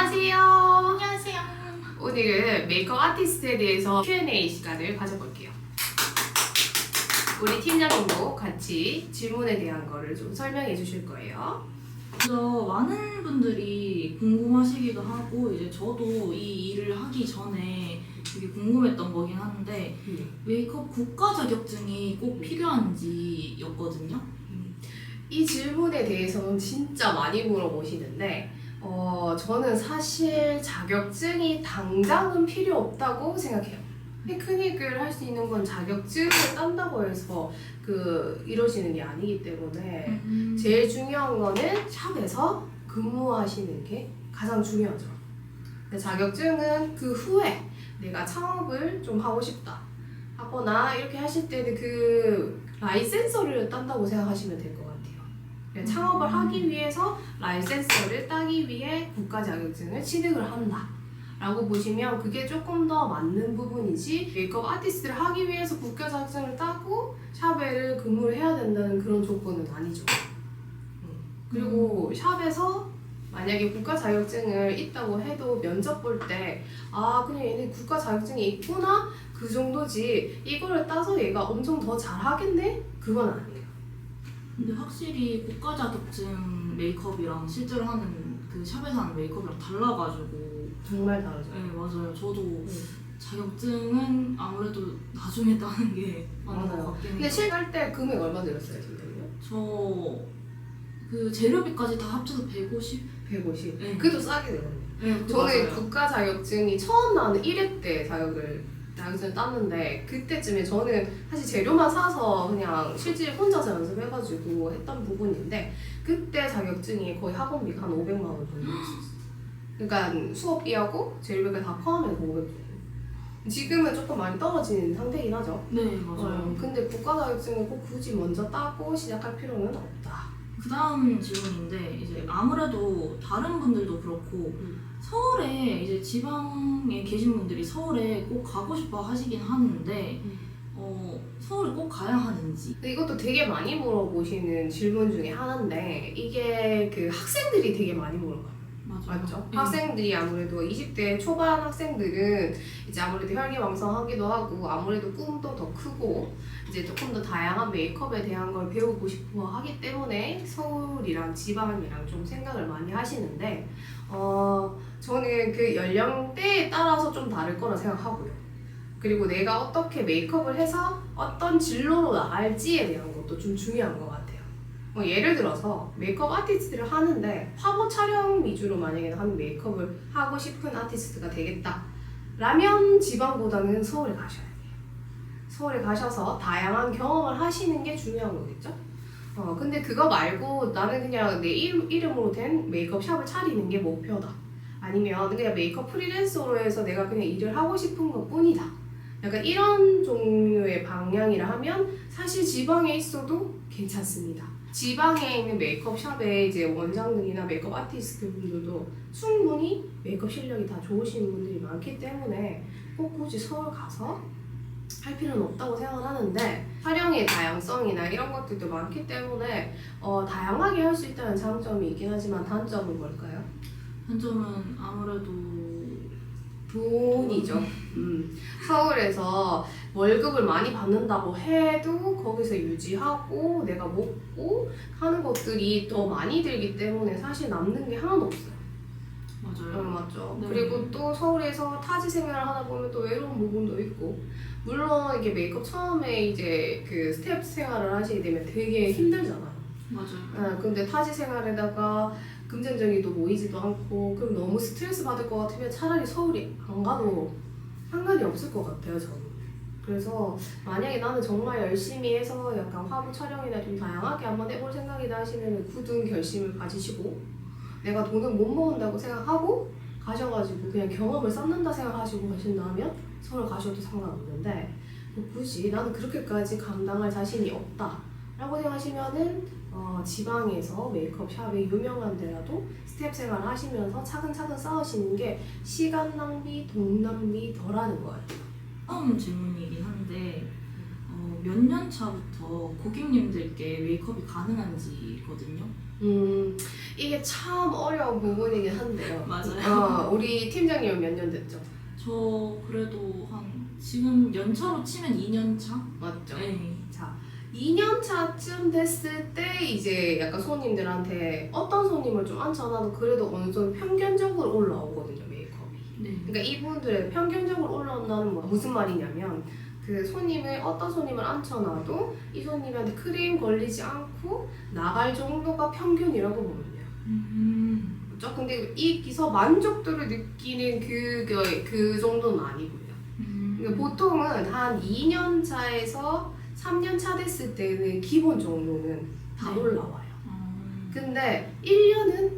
안녕하세요. 안녕하세요. 오늘은 메이크업 아티스트에 대해서 Q&A 시간을 가져볼게요. 우리 팀장님도 같이 질문에 대한 거를 좀 설명해 주실 거예요. 먼저 많은 분들이 궁금하시기도 하고 이제 저도 이 일을 하기 전에 되게 궁금했던 거긴 한데 메이크업 국가 자격증이 꼭 필요한지였거든요. 이 질문에 대해서는 진짜 많이 물어보시는데 저는 사실 자격증이 당장은 필요 없다고 생각해요. 테크닉을 할 수 있는 건 자격증을 딴다고 해서 이러시는 게 아니기 때문에 제일 중요한 거는 샵에서 근무하시는 게 가장 중요하죠. 근데 자격증은 그 후에 내가 창업을 좀 하고 싶다 하거나 이렇게 하실 때는 그 라이센서를 딴다고 생각하시면 될 것 같아요. 창업을 하기 위해서 라이센서를 따기 위해 국가 자격증을 취득을 한다 라고 보시면 그게 조금 더 맞는 부분이지, 메이크업 아티스트를 하기 위해서 국가 자격증을 따고 샵에를 근무를 해야 된다는 그런 조건은 아니죠. 그리고 샵에서 만약에 국가 자격증을 있다고 해도 면접 볼 때 그냥 얘네 국가 자격증이 있구나 그 정도지 이거를 따서 얘가 엄청 더 잘하겠네? 그건 아니에요. 근데 확실히 국가 자격증 메이크업이랑 실제로 하는 그 샵에서 하는 메이크업이랑 달라가지고 정말 다르죠. 네 맞아요. 저도 자격증은 아무래도 나중에 따는 게 맞는 것 같긴 해요. 근데 실할 때 금액 얼마 들었어요, 선생님요? 저 그 재료비까지 다 합쳐서 150? 150. 네. 그래도 싸게 들었네요. 네, 저는 맞아요. 국가 자격증이 처음 나오는 1회 때 자격증을 땄는데 그때쯤에 저는 사실 재료만 사서 그냥 실제 혼자서 연습해가지고 했던 부분인데 그때 자격증이 거의 학원비가 한 500만 원 정도 했었어요. 그러니까 수업비하고 재료비가 다 포함해서 500 정도. 지금은 조금 많이 떨어진 상태이긴 하죠. 네 맞아요. 근데 국가 자격증을 꼭 굳이 먼저 따고 시작할 필요는 없다. 그 다음 질문인데 이제 아무래도 다른 분들도 그렇고 서울에 이제 지방에 계신 분들이 서울에 꼭 가고 싶어 하시긴 하는데 서울에 꼭 가야 하는지. 근데 이것도 되게 많이 물어보시는 질문 중에 하나인데 이게 그 학생들이 되게 많이 물어봐요. 맞죠? 학생들이 아무래도 20대 초반 학생들은 이제 아무래도 혈기왕성하기도 하고 아무래도 꿈도 더 크고 이제 조금 더 다양한 메이크업에 대한 걸 배우고 싶어 하기 때문에 서울이랑 지방이랑 좀 생각을 많이 하시는데 저는 그 연령대에 따라서 좀 다를 거라 생각하고요. 그리고 내가 어떻게 메이크업을 해서 어떤 진로로 나갈지에 대한 것도 좀 중요한 것 같아요. 예를 들어서 메이크업 아티스트를 하는데 화보 촬영 위주로 만약에 하는 메이크업을 하고 싶은 아티스트가 되겠다 라면 지방보다는 서울에 가셔야 돼요. 서울에 가셔서 다양한 경험을 하시는 게 중요한 거겠죠? 근데 그거 말고 나는 그냥 내 이름으로 된 메이크업 샵을 차리는 게 목표다, 아니면 그냥 메이크업 프리랜서로 해서 내가 그냥 일을 하고 싶은 것 뿐이다, 약간 이런 종류의 방향이라 하면 사실 지방에 있어도 괜찮습니다. 지방에 있는 메이크업 샵에 이제 원장들이나 메이크업 아티스트 분들도 충분히 메이크업 실력이 다 좋으신 분들이 많기 때문에 꼭 굳이 서울 가서 할 필요는 없다고 생각을 하는데, 촬영의 다양성이나 이런 것들도 많기 때문에 다양하게 할 수 있다는 장점이 있긴 하지만 단점은 뭘까요? 단점은 아무래도 돈이죠. 서울에서 월급을 많이 받는다고 해도 거기서 유지하고 내가 먹고 하는 것들이 더 많이 들기 때문에 사실 남는 게 하나도 없어요. 맞아요. 맞죠. 네. 그리고 또 서울에서 타지 생활을 하다 보면 또 외로운 부분도 있고, 물론 이게 메이크업 처음에 이제 그 스텝 생활을 하시게 되면 되게 힘들잖아요. 맞아요. 근데 타지 생활에다가 금전적이도 모이지도 않고 그럼 너무 스트레스 받을 것 같으면 차라리 서울이 안 가도 상관이 없을 것 같아요, 저는. 그래서 만약에 나는 정말 열심히 해서 약간 화보 촬영이나 좀 다양하게 한번 해볼 생각이다 하시면 굳은 결심을 가지시고, 내가 돈을 못 모은다고 생각하고 가셔가지고 그냥 경험을 쌓는다 생각하시고 가신다면 서울 가셔도 상관없는데, 굳이 나는 그렇게까지 감당할 자신이 없다 라고 생각하시면은 지방에서 메이크업 샵이 유명한 데라도 스텝 생활 하시면서 차근차근 쌓으시는 게 시간 낭비, 돈 낭비 덜하는 것 같아요. 다음 질문이긴 한데 몇 년 차부터 고객님들께 메이크업이 가능한지거든요. 이게 참 어려운 부분이긴 한데요. 맞아요. 우리 팀장님은 몇 년 됐죠? 저 그래도 지금 연차로 치면 2년 차? 맞죠? 네. 자, 2년 차쯤 됐을 때 이제 약간 손님들한테 어떤 손님을 좀 앉혀놔도 그래도 어느 정도 평균적으로 올라오거든요, 메이크업이. 네. 그러니까 이분들의 평균적으로 올라온다는 건 무슨 말이냐면 그 어떤 손님을 앉혀놔도 이 손님한테 크림 걸리지 않고 나갈 정도가 평균이라고 보면 돼요. 그렇죠? 근데 여기서 만족도를 느끼는 그 정도는 아니고요. 그러니까 보통은 한 2년 차에서 3년 차 됐을 때는 기본 정도는 다 네. 올라와요. 근데 1년은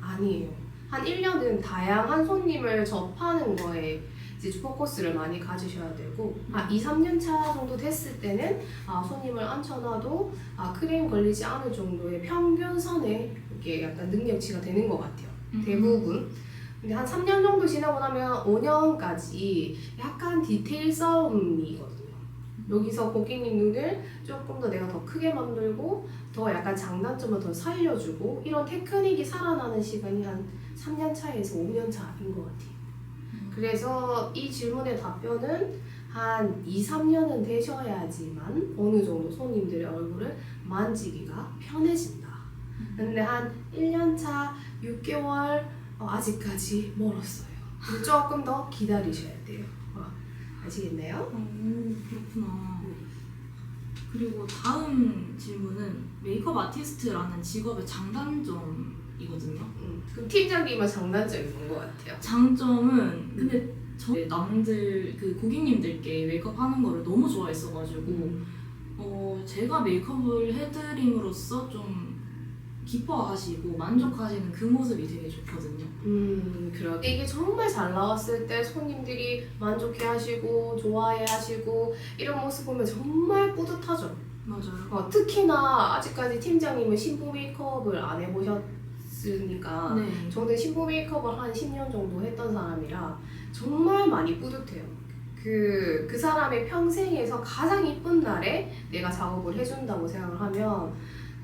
아니에요. 한 1년은 다양한 손님을 접하는 거에 이제 포커스를 많이 가지셔야 되고, 2, 3년 차 정도 됐을 때는 손님을 앉혀놔도 크림 걸리지 않을 정도의 평균선에 이렇게 약간 능력치가 되는 것 같아요. 대부분. 근데 한 3년 정도 지나고 나면 5년까지 약간 디테일 싸움이거든요. 여기서 고객님 눈을 조금 더 내가 더 크게 만들고 더 약간 장단점을 더 살려주고 이런 테크닉이 살아나는 시간이 한 3년 차에서 5년 차인 것 같아요. 그래서 이 질문의 답변은 한 2, 3년은 되셔야지만 어느 정도 손님들의 얼굴을 만지기가 편해진다. 근데 한 1년 차, 6개월 아직까지 멀었어요. 조금 더 기다리셔야 돼요. 아시겠네요? 그렇구나. 그리고 다음 질문은 메이크업 아티스트라는 직업의 장단점이거든요. 그럼 팀장님은 장단점이 뭔 것 같아요? 장점은 근데 저 남들 그 고객님들께 메이크업 하는 거를 너무 좋아했어가지고 제가 메이크업을 해드림으로써 좀 기뻐하시고 만족하시는 그 모습이 되게 좋거든요. 그렇게 이게 정말 잘 나왔을 때 손님들이 만족해하시고 좋아해하시고 이런 모습 보면 정말 뿌듯하죠. 맞아요. 특히나 아직까지 팀장님은 신부 메이크업을 안 해보셨으니까 네. 저는 신부 메이크업을 한 10년 정도 했던 사람이라 정말 많이 뿌듯해요. 그 사람의 평생에서 가장 이쁜 날에 내가 작업을 해준다고 생각을 하면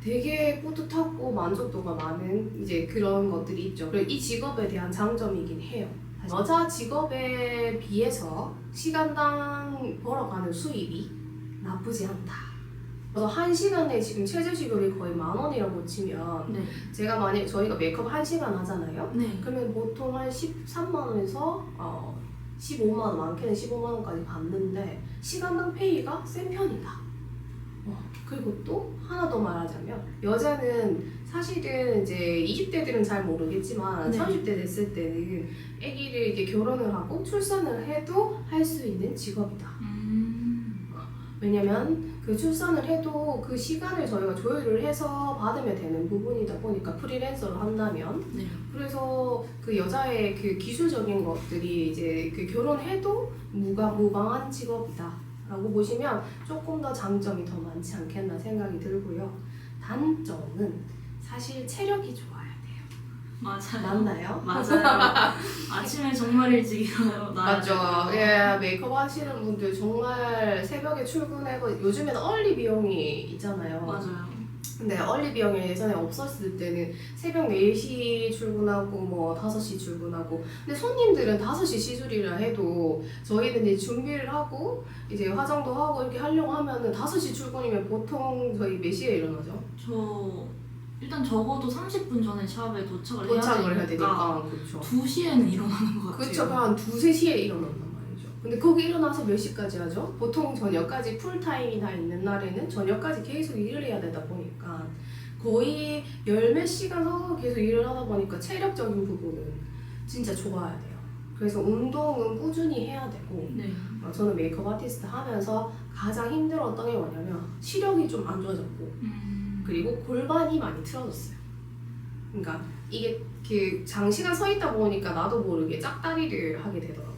되게 뿌듯하고 만족도가 많은 이제 그런 것들이 있죠. 그리고 이 직업에 대한 장점이긴 해요. 여자 직업에 비해서 시간당 벌어가는 수입이 나쁘지 않다. 그래서 한 시간에 지금 최저 시급이 거의 10,000원이라고 치면 네. 제가 만약에 저희가 메이크업 1시간 하잖아요. 네. 그러면 보통 한 13만 원에서 15만 원, 많게는 15만 원까지 받는데 시간당 페이가 센 편이다. 그리고 또 하나 더 말하자면 여자는 사실은 이제 20대들은 잘 모르겠지만 네. 30대 됐을 때는 아기를 이렇게 결혼을 하고 출산을 해도 할 수 있는 직업이다. 왜냐면 그 출산을 해도 그 시간을 저희가 조율을 해서 받으면 되는 부분이다 보니까 프리랜서를 한다면 네. 그래서 그 여자의 그 기술적인 것들이 이제 그 결혼해도 무방한 직업이다 라고 보시면 조금 더 장점이 더 많지 않겠나 생각이 들고요. 단점은 사실 체력이 좋아야 돼요. 맞아요. 맞나요? 맞아요. 아침에 정말 일찍 일어나요. 맞죠. 예, 메이크업 하시는 분들 정말 새벽에 출근하고 요즘에는 얼리 비용이 있잖아요. 맞아요. 근데 얼리 비용이 예전에 없었을 때는 새벽 4시 출근하고 뭐 5시 출근하고 근데 손님들은 5시 시술이라 해도 저희는 이제 준비를 하고 이제 화장도 하고 이렇게 하려고 하면은 5시 출근이면 보통 저희 몇 시에 일어나죠? 저 일단 적어도 30분 전에 샵에 도착을 해야 되니까 그렇죠. 2시에는 일어나는 것 같아요. 그렇죠. 한 2, 3시에 일어난단 말이죠. 근데 거기 일어나서 몇 시까지 하죠? 보통 저녁까지 풀타임이 다 있는 날에는 저녁까지 계속 일을 해야 되다 보니까 거의 10몇 시간 서서 계속 일을 하다 보니까 체력적인 부분은 진짜 좋아야 돼요. 그래서 운동은 꾸준히 해야 되고 네. 저는 메이크업 아티스트 하면서 가장 힘들었던 게 뭐냐면 시력이 좀 안 좋아졌고 그리고 골반이 많이 틀어졌어요. 그러니까 이게 그 장시간 서 있다 보니까 나도 모르게 짝다리를 하게 되더라고요.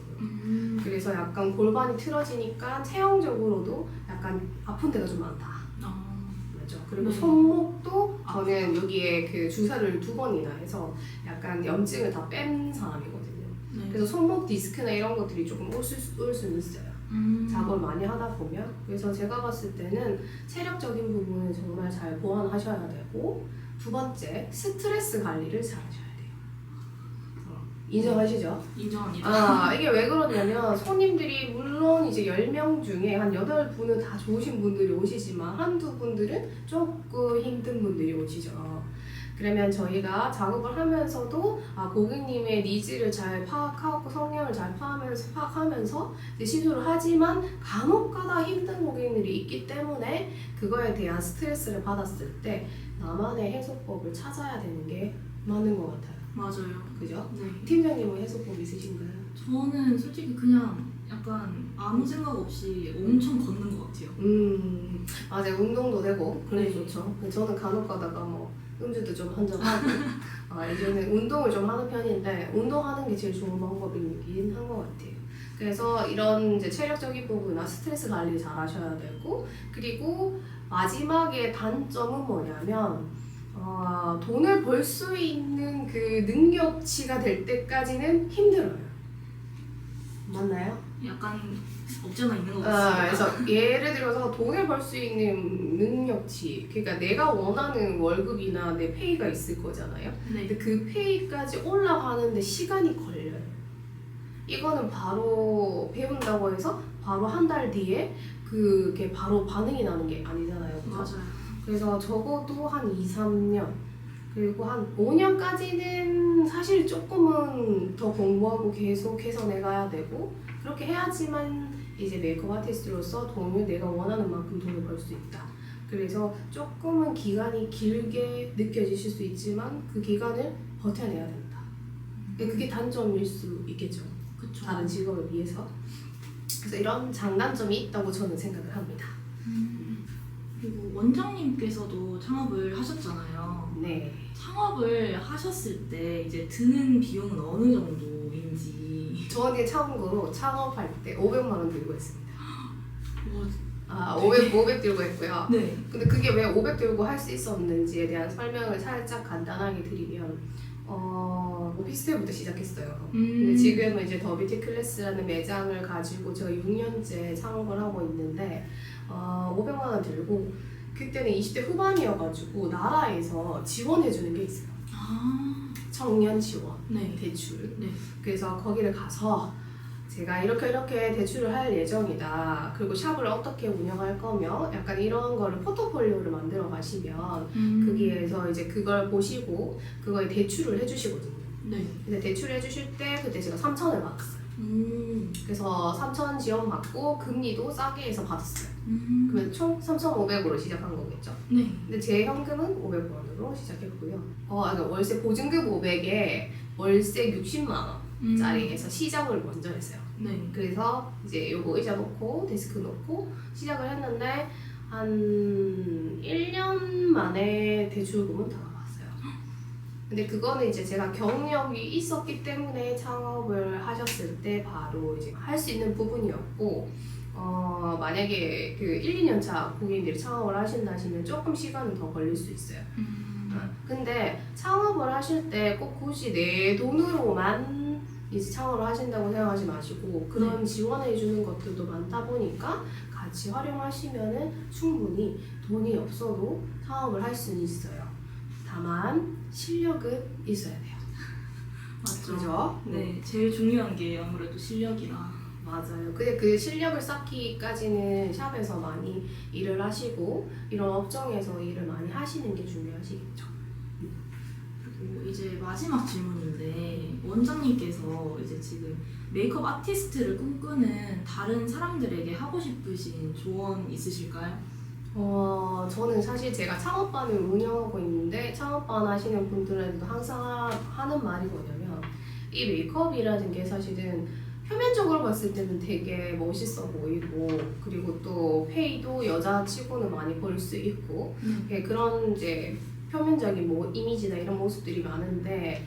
그래서 약간 골반이 틀어지니까 체형적으로도 약간 아픈 데가 좀 많다. 맞죠? 그리고 네. 손목도 저는 여기에 그 주사를 2번이나 해서 약간 염증을 다 뺀 사람이거든요. 네. 그래서 손목 디스크나 이런 것들이 조금 올 수는 있어요. 작업을 많이 하다 보면. 그래서 제가 봤을 때는 체력적인 부분은 정말 잘 보완하셔야 되고 두 번째, 스트레스 관리를 잘 하셔야 돼요. 인정하시죠? 인정합니다. 이게 왜 그러냐면 손님들이 물론 이제 10명 중에 한 8분은 다 좋으신 분들이 오시지만 한두 분들은 조금 힘든 분들이 오시죠. 그러면 저희가 작업을 하면서도 고객님의 니즈를 잘 파악하고 성향을 잘 파악하면서 이제 시도를 하지만 간혹가다 힘든 고객님들이 있기 때문에 그거에 대한 스트레스를 받았을 때 나만의 해소법을 찾아야 되는 게 맞는 것 같아요. 맞아요. 그죠? 네. 팀장님은 해소법 있으신가요? 저는 솔직히 그냥 약간 아무 생각 없이 엄청 걷는 것 같아요. 맞아요. 운동도 되고 그래 네. 좋죠. 저는 간혹 가다가 뭐 음주도 좀 한잔하고 이제는 운동을 좀 하는 편인데 운동하는 게 제일 좋은 방법이긴 한 것 같아요. 그래서 이런 이제 체력적인 부분이나 스트레스 관리 잘 하셔야 되고 그리고 마지막에 단점은 뭐냐면 돈을 벌 수 있는 그 능력치가 될 때까지는 힘들어요. 맞나요? 약간 없잖아 있는 것 같습니다. 그래서 예를 들어서 돈을 벌 수 있는 능력치, 그러니까 내가 원하는 월급이나 내 페이가 있을 거잖아요. 네. 근데 그 페이까지 올라가는데 시간이 걸려요. 이거는 바로 배운다고 해서 바로 한 달 뒤에 그게 바로 반응이 나는 게 아니잖아요. 그죠? 맞아요. 그래서 적어도 한 2, 3년 그리고 한 5년까지는 사실 조금은 더 공부하고 계속 개선해 가야 되고 그렇게 해야지만 이제 메이크업 아티스트로서 돈을 내가 원하는 만큼 돈을 벌 수 있다. 그래서 조금은 기간이 길게 느껴지실 수 있지만 그 기간을 버텨내야 된다. 그게 단점일 수 있겠죠. 그쵸. 다른 직업에 비해서. 그래서 이런 장단점이 있다고 저는 생각을 합니다. 그리고 원장님께서도 창업을 하셨잖아요. 네. 창업을 하셨을 때 이제 드는 비용은 어느 정도인지. 저는 참고로 창업할 때 500만 원 들고 했습니다. 와, 500 들고 했고요. 네. 근데 그게 왜 500 들고 할 수 있었는지에 대한 설명을 살짝 간단하게 드리면 오피스텔부터 시작했어요. 근데 지금은 이제 더 뷰티 클래스라는 매장을 가지고 제가 6년째 창업을 하고 있는데 500만 원 들고 그때는 20대 후반이어가지고 나라에서 지원해주는 게 있어요. 청년 지원 네. 대출. 네. 그래서 거기를 가서 제가 이렇게 대출을 할 예정이다. 그리고 샵을 어떻게 운영할 거며 약간 이런 거를 포트폴리오를 만들어 가시면 거기에서 이제 그걸 보시고 그거에 대출을 해주시거든요. 네. 근데 대출을 해주실 때 그때 제가 3천을 받았어요. 그래서 3천 지원 받고 금리도 싸게 해서 받았어요. 그러면 총 3,500으로 시작한 거겠죠. 네. 근데 제 현금은 500원으로 시작했고요. 그러니까 월세 보증금 500에 월세 60만 원짜리에서 시작을 먼저 했어요. 네. 그래서 이제 요거 의자 놓고 데스크 놓고 시작을 했는데 한 1년 만에 대출금은 다 나왔어요. 근데 그거는 이제 제가 경력이 있었기 때문에 창업을 하셨을 때 바로 이제 할 수 있는 부분이었고 만약에 그 1, 2년 차 고객님들이 창업을 하신다 하시면 조금 시간은 더 걸릴 수 있어요. 근데 창업을 하실 때 꼭 굳이 내 돈으로만 이제 창업을 하신다고 생각하지 마시고 그런 지원해 주는 것들도 많다 보니까 같이 활용하시면은 충분히 돈이 없어도 창업을 할 수는 있어요. 다만 실력은 있어야 돼요. 맞죠. 그죠? 네. 제일 중요한 게 아무래도 실력이라. 맞아요. 근데 그 실력을 쌓기까지는 샵에서 많이 일을 하시고 이런 업종에서 일을 많이 하시는 게 중요하시겠죠. 그리고 이제 마지막 질문인데 원장님께서 이제 지금 메이크업 아티스트를 꿈꾸는 다른 사람들에게 하고 싶으신 조언 있으실까요? 저는 사실 제가 창업반을 운영하고 있는데 창업반 하시는 분들한테도 항상 하는 말이 뭐냐면 이 메이크업이라는 게 사실은 표면적으로 봤을 때는 되게 멋있어 보이고 그리고 또 페이도 여자치고는 많이 벌 수 있고 그런 이제 표면적인 뭐 이미지나 이런 모습들이 많은데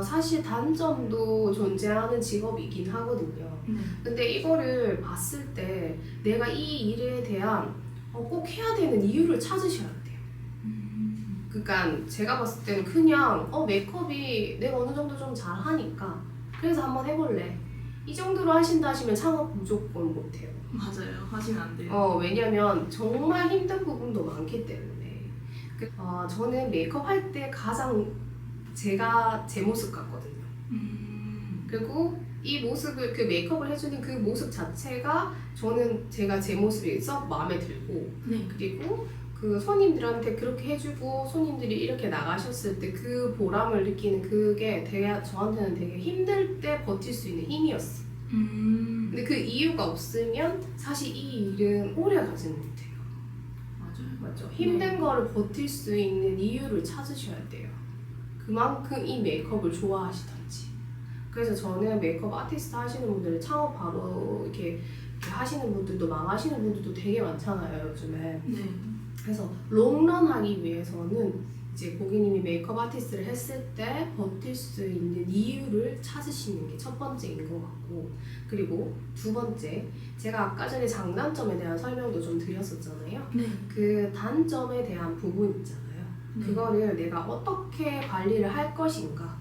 사실 단점도 존재하는 직업이긴 하거든요. 근데 이거를 봤을 때 내가 이 일에 대한 꼭 해야 되는 이유를 찾으셔야 돼요. 그러니까 제가 봤을 때는 그냥 메이크업이 내가 어느 정도 좀 잘하니까 그래서 한번 해볼래. 이 정도로 하신다 하시면 창업 무조건 못해요. 맞아요. 하시면 안 돼요. 왜냐면 정말 힘든 부분도 많기 때문에 저는 메이크업 할 때 가장 제가 제 모습 같거든요. 그리고 이 모습을 그 메이크업을 해주는 그 모습 자체가 저는 제가 제 모습이 썩 마음에 들고 네. 그리고 그 손님들한테 그렇게 해주고 손님들이 이렇게 나가셨을 때 그 보람을 느끼는 그게 저한테는 되게 힘들 때 버틸 수 있는 힘이었어. 근데 그 이유가 없으면 사실 이 일은 오래 가지는 못해요. 맞아요. 맞죠? 힘든 거를 버틸 수 있는 이유를 찾으셔야 돼요. 그만큼 이 메이크업을 좋아하시던지. 그래서 저는 메이크업 아티스트 하시는 분들 창업 바로 이렇게 하시는 분들도 망하시는 분들도 되게 많잖아요, 요즘에. 네. 그래서 롱런 하기 위해서는 이제 고객님이 메이크업 아티스트를 했을 때 버틸 수 있는 이유를 찾으시는 게 첫 번째인 것 같고, 그리고 두 번째, 제가 아까 전에 장단점에 대한 설명도 좀 드렸었잖아요. 네. 그 단점에 대한 부분 있잖아요. 네. 그거를 내가 어떻게 관리를 할 것인가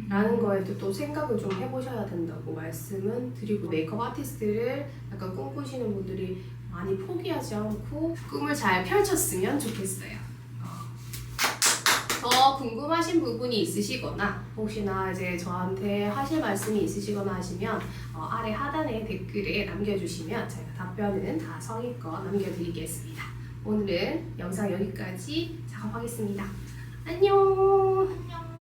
라는 거에도 또 생각을 좀 해보셔야 된다고 말씀은 드리고, 메이크업 아티스트를 약간 꿈꾸시는 분들이 많이 포기하지 않고 꿈을 잘 펼쳤으면 좋겠어요. 더 궁금하신 부분이 있으시거나 혹시나 이제 저한테 하실 말씀이 있으시거나 하시면 아래 하단에 댓글에 남겨주시면 제가 답변은 다 성의껏 남겨드리겠습니다. 오늘은 영상 여기까지 작업하겠습니다. 안녕.